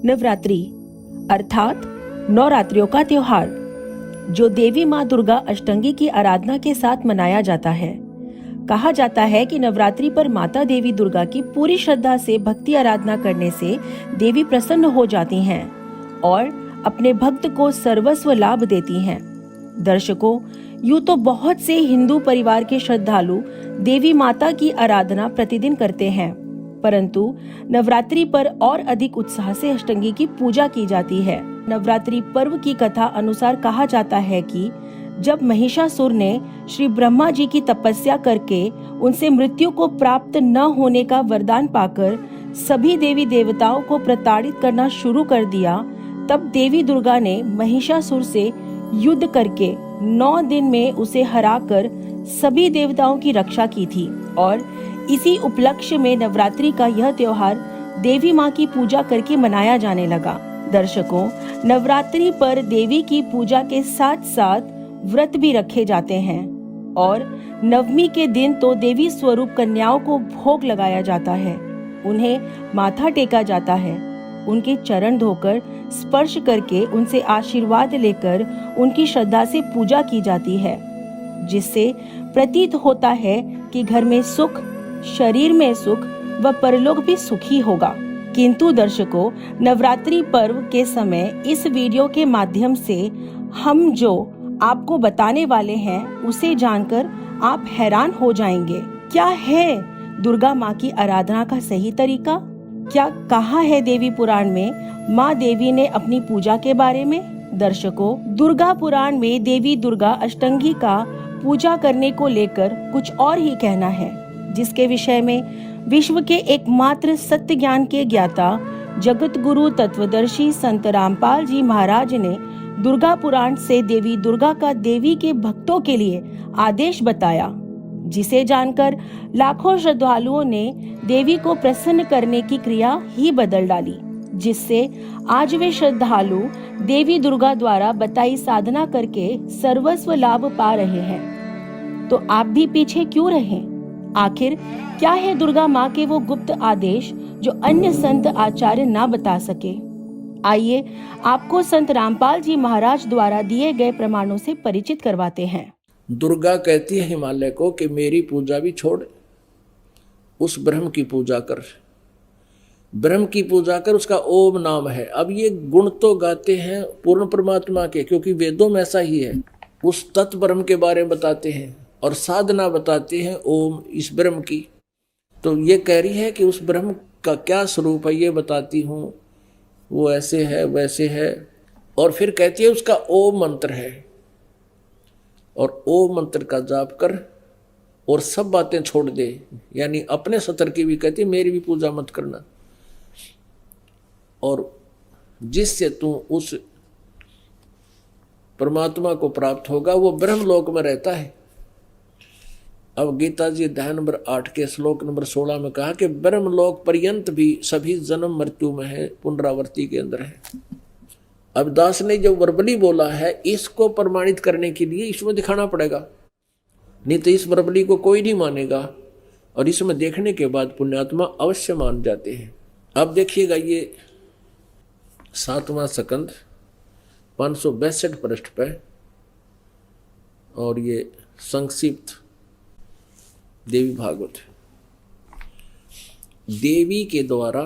नवरात्रि अर्थात नवरात्रियों का त्योहार, जो देवी माँ दुर्गा अष्टंगी की आराधना के साथ मनाया जाता है। कहा जाता है कि नवरात्रि पर माता देवी दुर्गा की पूरी श्रद्धा से भक्ति आराधना करने से देवी प्रसन्न हो जाती हैं और अपने भक्त को सर्वस्व लाभ देती हैं। दर्शकों, यूं तो बहुत से हिंदू परिवार के श्रद्धालु देवी माता की आराधना प्रतिदिन करते हैं, परंतु नवरात्रि पर और अधिक उत्साह से अष्टंगी की पूजा की जाती है। नवरात्रि पर्व की कथा अनुसार कहा जाता है कि जब महिषासुर ने श्री ब्रह्मा जी की तपस्या करके उनसे मृत्यु को प्राप्त न होने का वरदान पाकर सभी देवी देवताओं को प्रताड़ित करना शुरू कर दिया, तब देवी दुर्गा ने महिषासुर से युद्ध करके 9 दिन में उसे हराकर सभी देवताओं की रक्षा की थी और इसी उपलक्ष्य में नवरात्रि का यह त्योहार देवी माँ की पूजा करके मनाया जाने लगा। दर्शकों, नवरात्रि पर देवी की पूजा के साथ साथ व्रत भी रखे जाते हैं और नवमी के दिन तो देवी स्वरूप कन्याओं को भोग लगाया जाता है, उन्हें माथा टेका जाता है, उनके चरण धोकर स्पर्श करके उनसे आशीर्वाद लेकर उनकी श्रद्धा से पूजा की जाती है, जिससे प्रतीत होता है कि घर में सुख, शरीर में सुख व परलोक भी सुखी होगा। किंतु दर्शकों, नवरात्रि पर्व के समय इस वीडियो के माध्यम से हम जो आपको बताने वाले हैं उसे जानकर आप हैरान हो जाएंगे। क्या है दुर्गा माँ की आराधना का सही तरीका? क्या कहा है देवी पुराण में माँ देवी ने अपनी पूजा के बारे में? दर्शकों, दुर्गा पुराण में देवी दुर्गा अष्टंगी का पूजा करने को लेकर कुछ और ही कहना है, जिसके विषय में विश्व के एकमात्र सत्य ज्ञान के ज्ञाता जगत गुरु तत्वदर्शी संत रामपाल जी महाराज ने दुर्गा पुराण से देवी दुर्गा का देवी के भक्तों के लिए आदेश बताया, जिसे जानकर लाखों श्रद्धालुओं ने देवी को प्रसन्न करने की क्रिया ही बदल डाली, जिससे आज वे श्रद्धालु देवी दुर्गा द्वारा बताई साधना करके सर्वस्व लाभ पा रहे हैं। तो आप भी पीछे क्यों रहें? आखिर क्या है दुर्गा माँ के वो गुप्त आदेश जो अन्य संत आचार्य ना बता सके? आइए आपको संत रामपाल जी महाराज द्वारा दिए गए प्रमाणों से परिचित करवाते हैं। दुर्गा कहती है हिमालय को कि मेरी पूजा भी छोड़, उस ब्रह्म की पूजा कर, ब्रह्म की पूजा कर, उसका ओम नाम है। अब ये गुण तो गाते हैं पूर्ण परमात्मा के, क्योंकि वेदों में ऐसा ही है, उस तत्व ब्रह्म के बारे में बताते हैं और साधना बताते हैं ओम इस ब्रह्म की। तो ये कह रही है कि उस ब्रह्म का क्या स्वरूप है ये बताती हूँ, वो ऐसे है वैसे है, और फिर कहती है उसका ओम मंत्र है और ओम मंत्र का जाप कर और सब बातें छोड़ दे, यानी अपने सतर की भी कहती है मेरी भी पूजा मत करना, और जिससे तू उस परमात्मा को प्राप्त होगा वो ब्रह्मलोक में रहता है। अब गीता जी अध्याय नंबर 8 के श्लोक नंबर 16 में कहा कि ब्रह्मलोक पर्यंत भी सभी जन्म मृत्यु में है, पुनरावृत्ति के अंदर है। अब दास ने जो वर्बली बोला है इसको प्रमाणित करने के लिए इसमें दिखाना पड़ेगा, नहीं तो इस वर्बली को कोई नहीं मानेगा, और इसमें देखने के बाद पुण्यात्मा अवश्य मान जाते हैं। अब देखिएगा ये 7वां स्कंद 562 पृष्ठ पे, और ये संक्षिप्त देवी भागवत। देवी के द्वारा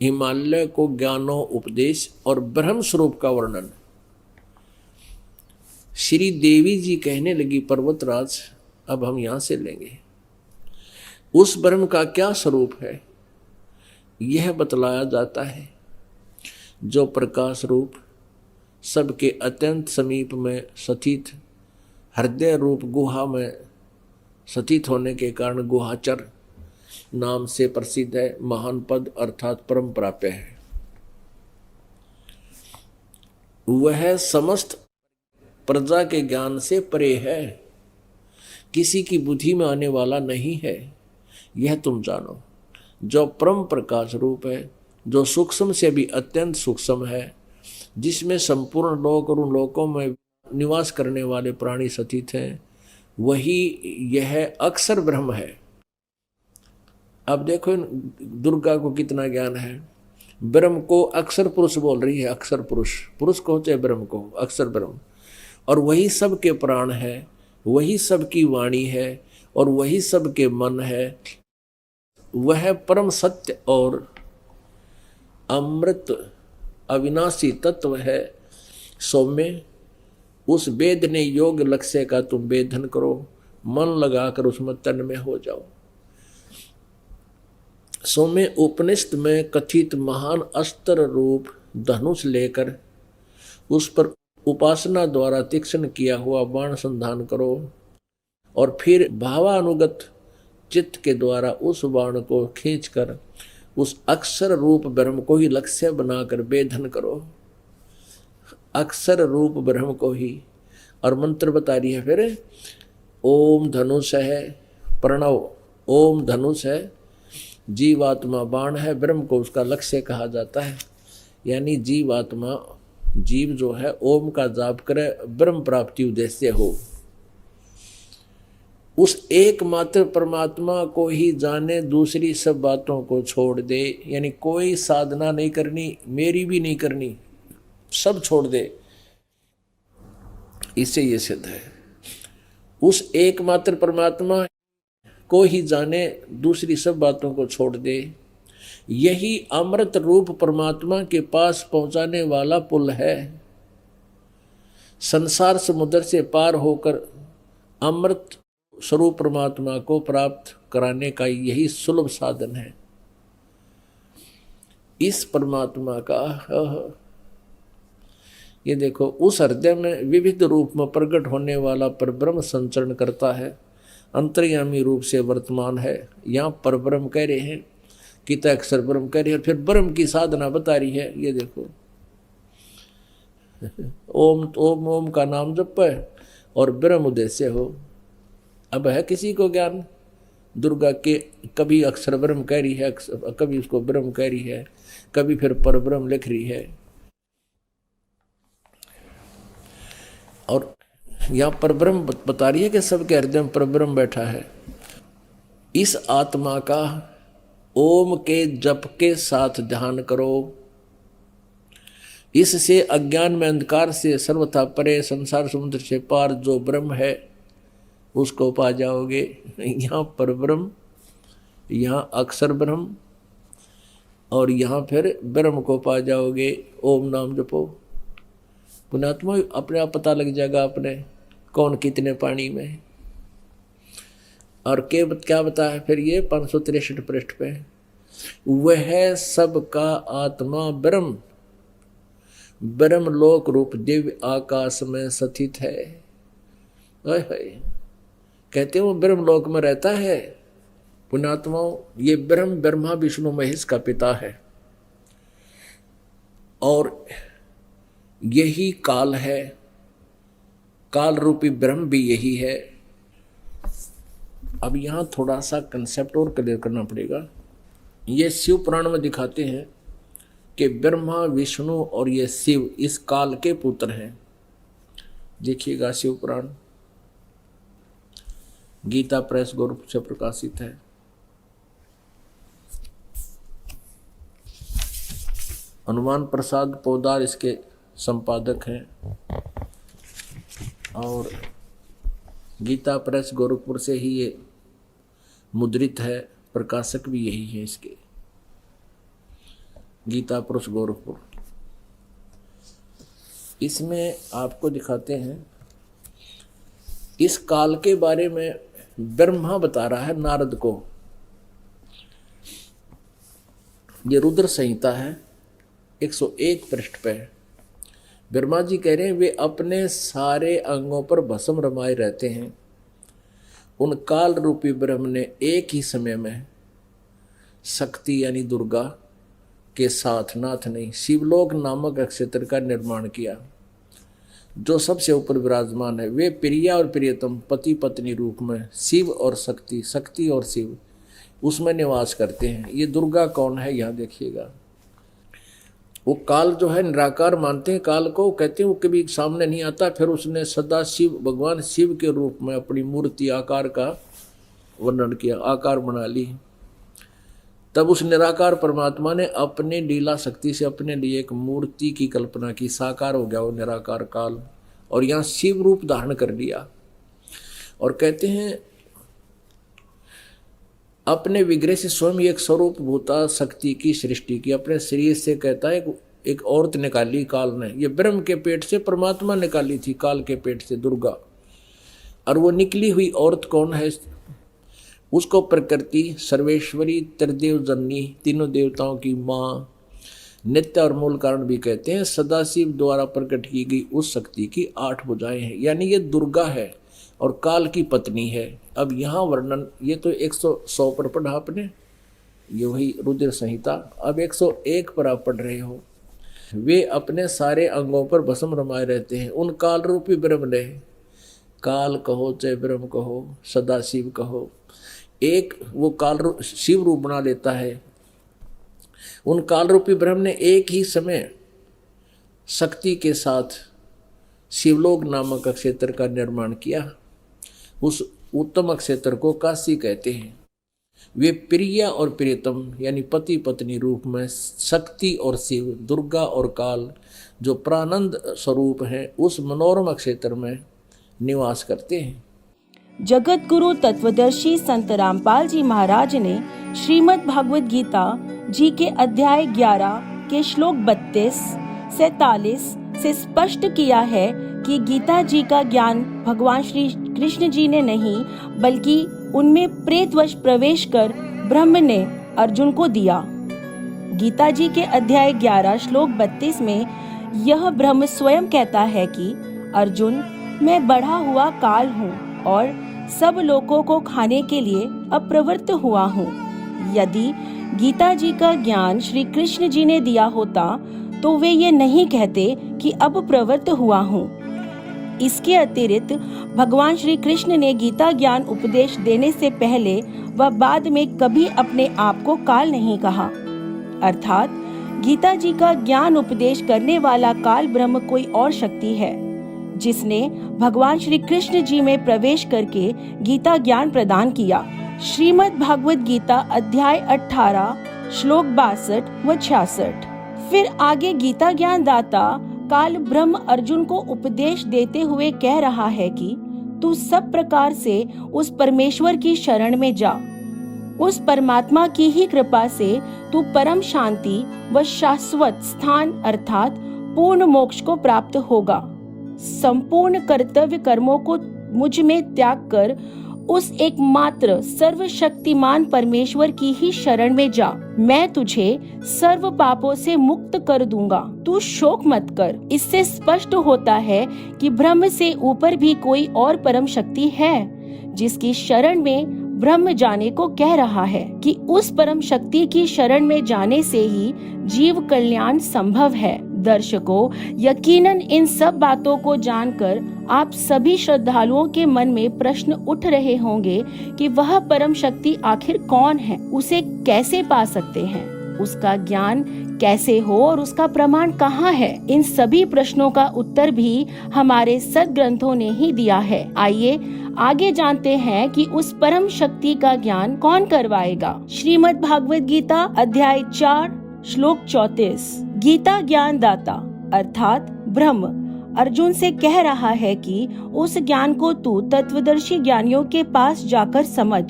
हिमालय को ज्ञानो उपदेश और ब्रह्म स्वरूप का वर्णन। श्री देवी जी कहने लगी, पर्वतराज अब हम यहां से लेंगे, उस ब्रह्म का क्या स्वरूप है यह बतलाया जाता है, जो प्रकाश रूप सबके अत्यंत समीप में स्थित हृदय रूप गुहा में स्थित होने के कारण गुहाचर नाम से प्रसिद्ध है, महान पद अर्थात परम प्राप्य है। वह समस्त प्रजा के ज्ञान से परे है, किसी की बुद्धि में आने वाला नहीं है, यह तुम जानो। जो परम प्रकाश रूप है, जो सूक्ष्म से भी अत्यंत सूक्ष्म है, जिसमें संपूर्ण लोक और उन लोकों में निवास करने वाले प्राणी स्थित हैं, वही यह अक्षर ब्रह्म है। अब देखो दुर्गा को कितना ज्ञान है, ब्रह्म को अक्षर पुरुष बोल रही है। अक्षर पुरुष, पुरुष को होते ब्रह्म को, अक्षर ब्रह्म। और वही सबके प्राण है, वही सबकी वाणी है, और वही सबके मन है। वह परम सत्य और अमृत अविनाशी तत्व है। सौम्य, उस वेद ने योग लक्ष्य का तुम वेदन करो, मन लगाकर उसमें तन में हो जाओ। सौम्य, उपनिषद में कथित महान अस्त्र रूप धनुष लेकर उस पर उपासना द्वारा तीक्ष्ण किया हुआ बाण संधान करो, और फिर भावानुगत चित्त के द्वारा उस बाण को खींचकर उस अक्षर रूप ब्रह्म को ही लक्ष्य बनाकर वेधन करो। अक्षर रूप ब्रह्म को ही। और मंत्र बता रही है फिर, ओम धनुष है प्रणव, ओम धनुष है, जीवात्मा बाण है, ब्रह्म को उसका लक्ष्य कहा जाता है। यानी जीवात्मा, जीव जो है ओम का जाप करे, ब्रह्म प्राप्ति उद्देश्य हो। उस एकमात्र परमात्मा को ही जाने, दूसरी सब बातों को छोड़ दे। यानी कोई साधना नहीं करनी, मेरी भी नहीं करनी, सब छोड़ दे। इससे ये सिद्ध है, उस एकमात्र परमात्मा को ही जाने, दूसरी सब बातों को छोड़ दे। यही अमृत रूप परमात्मा के पास पहुंचाने वाला पुल है। संसार समुद्र से पार होकर अमृत स्वरूप परमात्मा को प्राप्त कराने का यही सुलभ साधन है। इस परमात्मा का ये देखो, उस हृदय में विविध रूप में प्रकट होने वाला परब्रह्म संचरण करता है, अंतर्यामी रूप से वर्तमान है। यहाँ परब्रह्म कह रहे हैं, किता अक्षर ब्रह्म कह रहे हैं, फिर ब्रह्म की साधना बता रही है। ये देखो, ओम ओम ओम का नाम जप है और ब्रह्म उद्देश्य हो। अब है किसी को ज्ञान दुर्गा के, कभी अक्षर ब्रह्म कह रही है, कभी उसको ब्रह्म कह रही है, कभी फिर परब्रह्म लिख रही है। और यहाँ परब्रह्म बता रही है कि सबके हृदय में परब्रह्म बैठा है। इस आत्मा का ओम के जप के साथ ध्यान करो। इससे अज्ञान में अंधकार से सर्वथा परे, संसार समुद्र से पार जो ब्रह्म है उसको पा जाओगे। यहाँ परब्रह्म, यहाँ अक्षर ब्रह्म, और यहाँ फिर ब्रह्म को पा जाओगे। ओम नाम जपो, पुण्यात्मा अपने आप पता लग जाएगा अपने कौन कितने पानी में। और क्या बताया फिर ये 563 पृष्ठ पे, वह सबका आत्मा ब्रह्म, ब्रह्म लोक रूप दिव्य आकाश में स्थित है। कहते हैं वो ब्रह्म लोक में रहता है। पुण्यात्माओं, ये ब्रह्म ब्रह्मा विष्णु महेश का पिता है, और यही काल है, काल रूपी ब्रह्म भी यही है। अब यहाँ थोड़ा सा कंसेप्ट और क्लियर करना पड़ेगा। ये शिव पुराण में दिखाते हैं कि ब्रह्मा विष्णु और ये शिव इस काल के पुत्र हैं। देखिएगा, शिव पुराण गीता प्रेस गोरखपुर से प्रकाशित है। हनुमान प्रसाद पोदार इसके संपादक हैं, और गीता प्रेस गोरखपुर से ही ये मुद्रित है, प्रकाशक भी यही है इसके, गीता प्रेस गोरखपुर। इसमें आपको दिखाते हैं इस काल के बारे में ब्रह्मा बता रहा है नारद को। ये रुद्र संहिता है, 101 पृष्ठ पे। ब्रह्मा जी कह रहे हैं वे अपने सारे अंगों पर भस्म रमाए रहते हैं। उन काल रूपी ब्रह्म ने एक ही समय में शक्ति यानी दुर्गा के साथ, नाथ नहीं, शिवलोक नामक क्षेत्र का निर्माण किया, जो सबसे ऊपर विराजमान है। वे प्रिया और प्रियतम पति पत्नी रूप में शिव और शक्ति, शक्ति और शिव उसमें निवास करते हैं। ये दुर्गा कौन है यहाँ देखिएगा। वो काल जो है निराकार मानते हैं काल को, कहते हैं वो कभी सामने नहीं आता। फिर उसने सदा शिव, भगवान शिव के रूप में अपनी मूर्ति आकार का वर्णन किया, आकार बना ली। तब उस निराकार परमात्मा ने अपने लीला शक्ति से अपने लिए एक मूर्ति की कल्पना की, साकार हो गया वो निराकार काल, और यहाँ शिव रूप धारण कर लिया। और कहते हैं अपने विग्रह से स्वयं एक स्वरूप भूता शक्ति की सृष्टि की, अपने शरीर से कहता है एक औरत निकाली काल ने, ये ब्रह्म के पेट से परमात्मा निकाली थी, काल के पेट से दुर्गा। और वो निकली हुई औरत कौन है? उसको प्रकृति, सर्वेश्वरी, त्रिदेव जननी, तीनों देवताओं की माँ, नित्य और मूल कारण भी कहते हैं, सदाशिव द्वारा प्रकट की गई उस शक्ति की 8 भुजाएं हैं, यानी ये दुर्गा है और काल की पत्नी है। अब यहाँ वर्णन, ये तो 100 पर पढ़ा आपने, ये वही रुद्र संहिता। अब 101 पर आप पढ़ रहे हो। वे अपने सारे अंगों पर भस्म रमाए रहते हैं। उन काल रूपी ब्रह्म ने, काल कहो चाहे ब्रह्म कहो, सदाशिव कहो, एक वो काल रूप शिव रूप बना लेता है। उन काल रूपी ब्रह्म ने एक ही समय शक्ति के साथ शिवलोक नामक क्षेत्र का निर्माण किया। उस उत्तम क्षेत्र को काशी कहते हैं। वे प्रिया और प्रियतम यानी पति पत्नी रूप में शक्ति और शिव, दुर्गा और काल जो प्रानंद स्वरूप हैं, उस मनोरम क्षेत्र में निवास करते हैं। जगत गुरु तत्वदर्शी संत रामपाल जी महाराज ने श्रीमद् भागवत गीता जी के अध्याय 11 के श्लोक 32-43 से स्पष्ट किया है कि गीता जी का ज्ञान भगवान श्री कृष्ण जी ने नहीं, बल्कि उनमें प्रेतवश प्रवेश कर ब्रह्म ने अर्जुन को दिया। गीता जी के अध्याय 11 श्लोक 32 में यह ब्रह्म स्वयं कहता है कि अर्जुन, मैं बढ़ा हुआ काल हूँ और सब लोगों को खाने के लिए अप्रवृत्त हुआ हूँ। यदि गीता जी का ज्ञान श्री कृष्ण जी ने दिया होता तो वे ये नहीं कहते कि अब प्रवृत्त हुआ हूँ। इसके अतिरिक्त भगवान श्री कृष्ण ने गीता ज्ञान उपदेश देने से पहले व बाद में कभी अपने आप को काल नहीं कहा। अर्थात गीता जी का ज्ञान उपदेश करने वाला काल ब्रह्म कोई और शक्ति है, जिसने भगवान श्री कृष्ण जी में प्रवेश करके गीता ज्ञान प्रदान किया। श्रीमद् भागवत गीता अध्याय 18 श्लोक 62 व 66। फिर आगे गीता ज्ञान दाता काल ब्रह्म अर्जुन को उपदेश देते हुए कह रहा है कि तू सब प्रकार से उस परमेश्वर की शरण में जा। उस परमात्मा की ही कृपा से तू परम शांति व शाश्वत स्थान अर्थात पूर्ण मोक्ष को प्राप्त होगा। संपूर्ण कर्तव्य कर्मों को मुझ में त्याग कर उस एकमात्र सर्वशक्तिमान परमेश्वर की ही शरण में जा। मैं तुझे सर्व पापों से मुक्त कर दूंगा। तू शोक मत कर। इससे स्पष्ट होता है कि ब्रह्म से ऊपर भी कोई और परम शक्ति है, जिसकी शरण में ब्रह्म जाने को कह रहा है कि उस परम शक्ति की शरण में जाने से ही जीव कल्याण संभव है। दर्शकों, यकीनन इन सब बातों को जानकर आप सभी श्रद्धालुओं के मन में प्रश्न उठ रहे होंगे कि वह परम शक्ति आखिर कौन है, उसे कैसे पा सकते हैं, उसका ज्ञान कैसे हो और उसका प्रमाण कहाँ है। इन सभी प्रश्नों का उत्तर भी हमारे सद्ग्रंथों ने ही दिया है। आइए आगे जानते हैं कि उस परम शक्ति का ज्ञान कौन करवाएगा। श्रीमद् भागवत गीता अध्याय 4 श्लोक 34। गीता ज्ञान दाता अर्थात ब्रह्म अर्जुन से कह रहा है कि उस ज्ञान को तू तत्वदर्शी ज्ञानियों के पास जाकर समझ।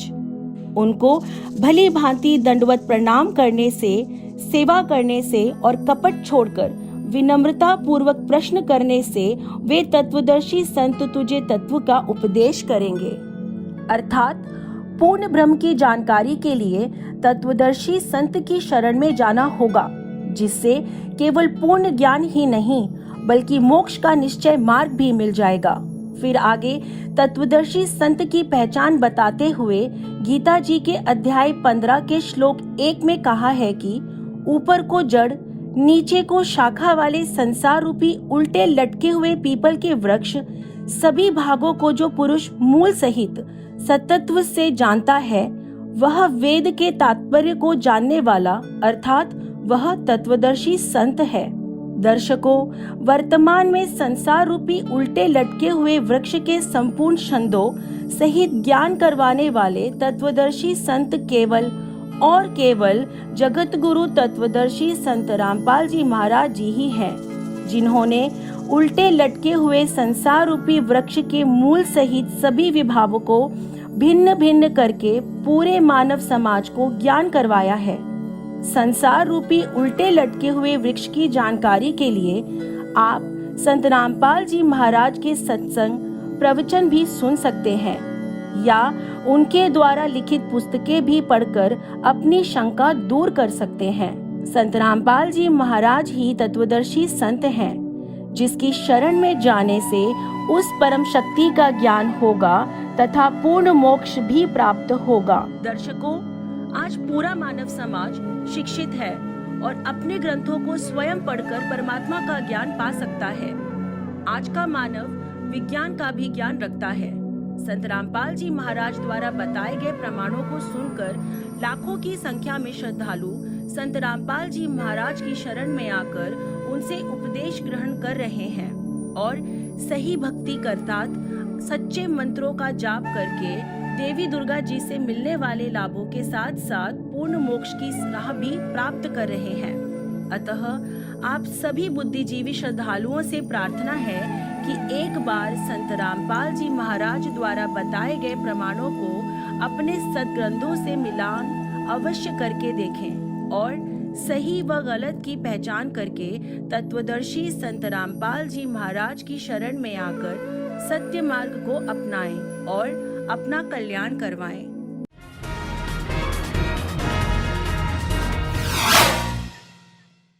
उनको भली भांति दंडवत प्रणाम करने से, सेवा करने से और कपट छोड़कर विनम्रता पूर्वक प्रश्न करने से वे तत्वदर्शी संत तुझे तत्व का उपदेश करेंगे। अर्थात पूर्ण ब्रह्म की जानकारी के लिए तत्वदर्शी संत की शरण में जाना होगा, जिससे केवल पूर्ण ज्ञान ही नहीं बल्कि मोक्ष का निश्चय मार्ग भी मिल जाएगा। फिर आगे तत्वदर्शी संत की पहचान बताते हुए गीता जी के अध्याय 15 के श्लोक 1 में कहा है कि ऊपर को जड़, नीचे को शाखा वाले संसार रूपी उल्टे लटके हुए पीपल के वृक्ष सभी भागों को जो पुरुष मूल सहित सतत्व से जानता है, वह वेद के तात्पर्य को जानने वाला अर्थात वह तत्वदर्शी संत है। दर्शकों, वर्तमान में संसार रूपी उल्टे लटके हुए वृक्ष के संपूर्ण छंदों सहित ज्ञान करवाने वाले तत्वदर्शी संत केवल और केवल जगत गुरु तत्वदर्शी संत रामपाल जी महाराज जी ही हैं, जिन्होंने उल्टे लटके हुए संसार रूपी वृक्ष के मूल सहित सभी विभागों को भिन्न भिन्न करके पूरे मानव समाज को ज्ञान करवाया है। संसार रूपी उल्टे लटके हुए वृक्ष की जानकारी के लिए आप संत रामपाल जी महाराज के सत्संग प्रवचन भी सुन सकते हैं या उनके द्वारा लिखित पुस्तकें भी पढ़कर अपनी शंका दूर कर सकते हैं। संत रामपाल जी महाराज ही तत्वदर्शी संत हैं, जिसकी शरण में जाने से उस परम शक्ति का ज्ञान होगा तथा पूर्ण मोक्ष भी प्राप्त होगा। दर्शकों, आज पूरा मानव समाज शिक्षित है और अपने ग्रंथों को स्वयं पढ़कर परमात्मा का ज्ञान पा सकता है। आज का मानव विज्ञान का भी ज्ञान रखता है। संत रामपाल जी महाराज द्वारा बताए गए प्रमाणों को सुनकर लाखों की संख्या में श्रद्धालु संत रामपाल जी महाराज की शरण में आकर उनसे उपदेश ग्रहण कर रहे हैं और सही भक्ति करतात सच्चे मंत्रों का जाप करके देवी दुर्गा जी से मिलने वाले लाभों के साथ साथ पूर्ण मोक्ष की राह भी प्राप्त कर रहे हैं। अतः आप सभी बुद्धिजीवी श्रद्धालुओं से प्रार्थना है कि एक बार संत रामपाल जी महाराज द्वारा बताए गए प्रमाणों को अपने सद्ग्रंथों से मिलान अवश्य करके देखें और सही व गलत की पहचान करके तत्वदर्शी संत रामपाल जी महाराज की शरण में आकर सत्य मार्ग को अपनाएं और अपना कल्याण करवाएं।